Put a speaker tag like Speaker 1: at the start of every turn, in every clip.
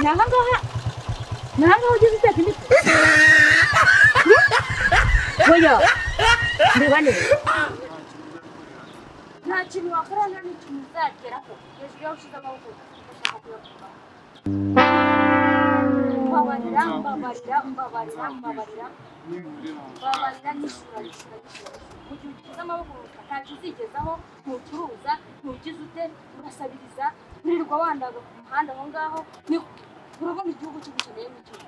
Speaker 1: nahangaha ugeze uteka imitwe oya ndeba neza nta kintu wakora nta n'ikintu uzageraho hejuru yaho ushize amaboko ugashaka kuyakura mbabarira n'isura mu gihe ugize amaboko ntacyo uzigezaho ntucuruza ntugize ute urasabiriza wirirwa wandaga ku muhanda aho ngaho urabona igihugu kigukeneye mu gihugu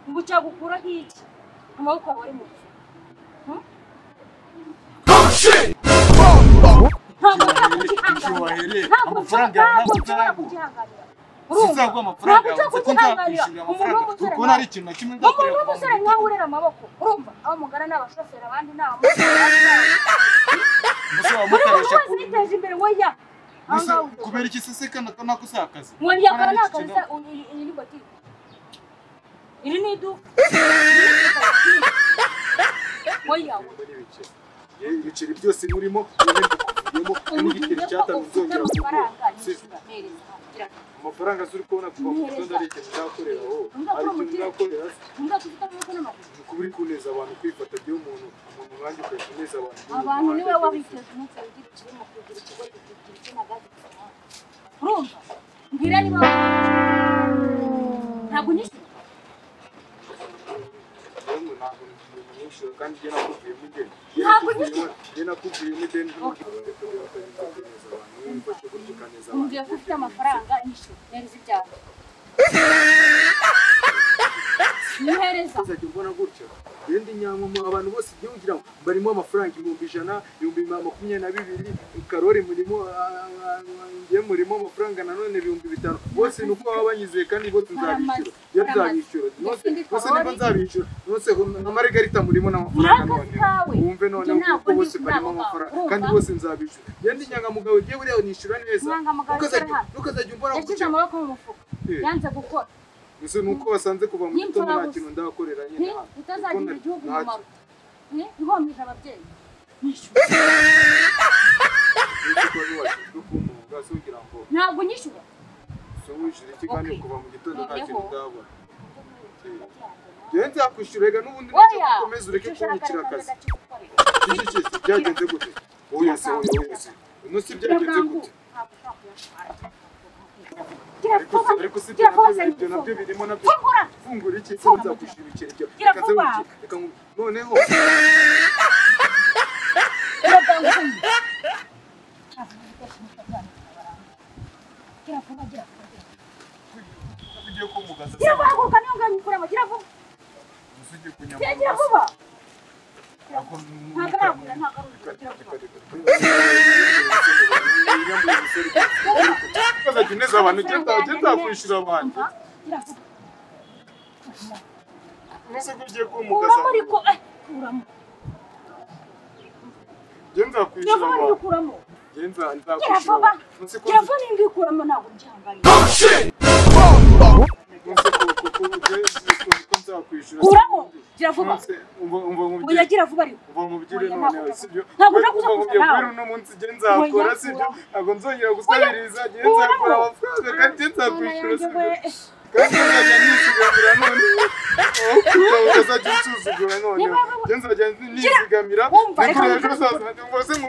Speaker 1: ubu cyagukuraho iki amaboko yawe ari mu nzu
Speaker 2: amafaranga yawe Sizagwa amafaranga yawe nzakwishyura amafaranga ukubona ari ikintu na kimwe
Speaker 1: ndakorera umuntu w'umusore nkawe urera amaboko urumva abo mugana n'abashoferi abandi n'abamotari witeje imbere woya
Speaker 2: kubera iki se kana nakoze akazi
Speaker 1: woya kana n'akazi iyi ni botike iri ni iduka woya
Speaker 2: ibiceri byose murimo n'igiceri cyatanu uzongera amafaranga zuri kubona kuva mu gitondo ari ikintu cyakorera aho ari ikintu cyakorera kuburi kuneza abantu kwifata byo umuntu nkanjye ukakuneza
Speaker 1: abantu niwe wabiteze umunsi wigira kirimo kugira ikigo gikurikira kinagaze urumva mbwira niba ntabwo nyishyu
Speaker 2: kandi jye nakubwiye mu ideni jye nakubwiye mu ideni
Speaker 1: umbwiye ko ufite amafaranga nyishyu neza ibyawe nihereza
Speaker 2: uzajya ubona gutya bindi nyankomo abantu bose igihe ugira ngo barimo amafaranga 100, 120, Karori murimo ngiye murimo amafaranga nanone 500 bose nuko baba banyizeye kandi bose nzabishyura bose niba nzabishyura bose na Margarita murimo n'amafaranga none wumve none uko bose barimo amafaranga kandi bose nzabishyura yendi nyangamugabo giye buriya nishyura neza ukazajya umbona
Speaker 1: gutya amaboko mu mufuka yanze gukora
Speaker 2: Ese nuko wasanze kuva mu gitondo nta kintu ndakorera nyine hano
Speaker 1: utazagira igihugu umumaro ihomije ababyeyi ntabwo nyishyura
Speaker 2: so wishyura iki kandi kuva mu gitondo nta kintu ndabona Genza kwishyurega n'ubundi ukomeza ureke kunyikira akazi iki byagenze gute oya se uno si byagenze gute ariko si byo nabyo birimo nabyo fungura iki se nzakwishyura ikiryo reka noneho ugiye kumugaza
Speaker 1: kiravuga niyo ngani kurama kiravuga
Speaker 2: usigiye
Speaker 1: kunyama vuba
Speaker 2: Neza abantu genda kwishyura abantu Nese kugiye kumugaza
Speaker 1: ariko kuramo
Speaker 2: Genza kwishyura abantu Genza nzakwishyura
Speaker 1: Kiravuga nimbi kuramo ntabwo njyanganye kuramo kiravuga oya kiravuga ariko
Speaker 2: uva mu bigire none sibyo
Speaker 1: ntabwo nakuza
Speaker 2: kugera no munsi genza akora sibyo ntabwo nzongera gusabiriza genza akora amafaranga kandi genza kwishyura sibyo kandi njya nisigamira none ukazajya usuzugura none genza ajya nisigamira kandi ejo saza mvuze mu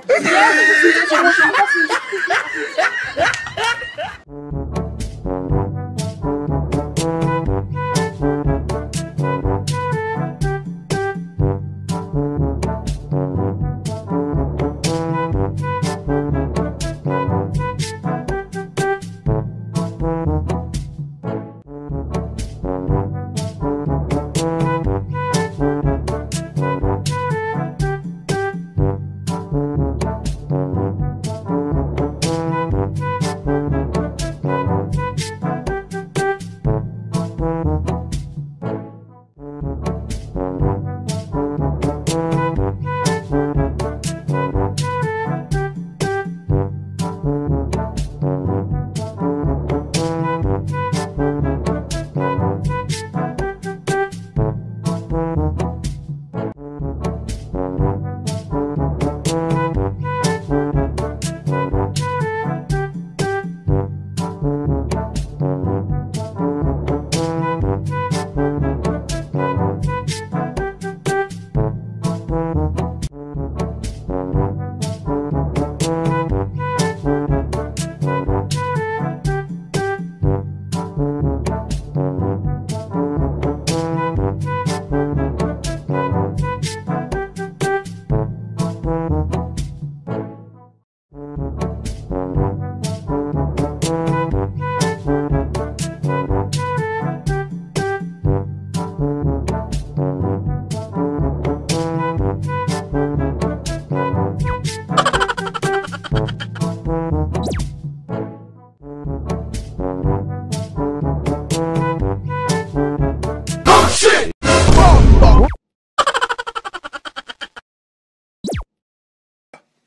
Speaker 3: shit!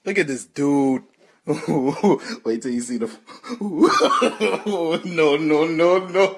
Speaker 3: Look at this dude. Wait till you see the. No, no, no, no.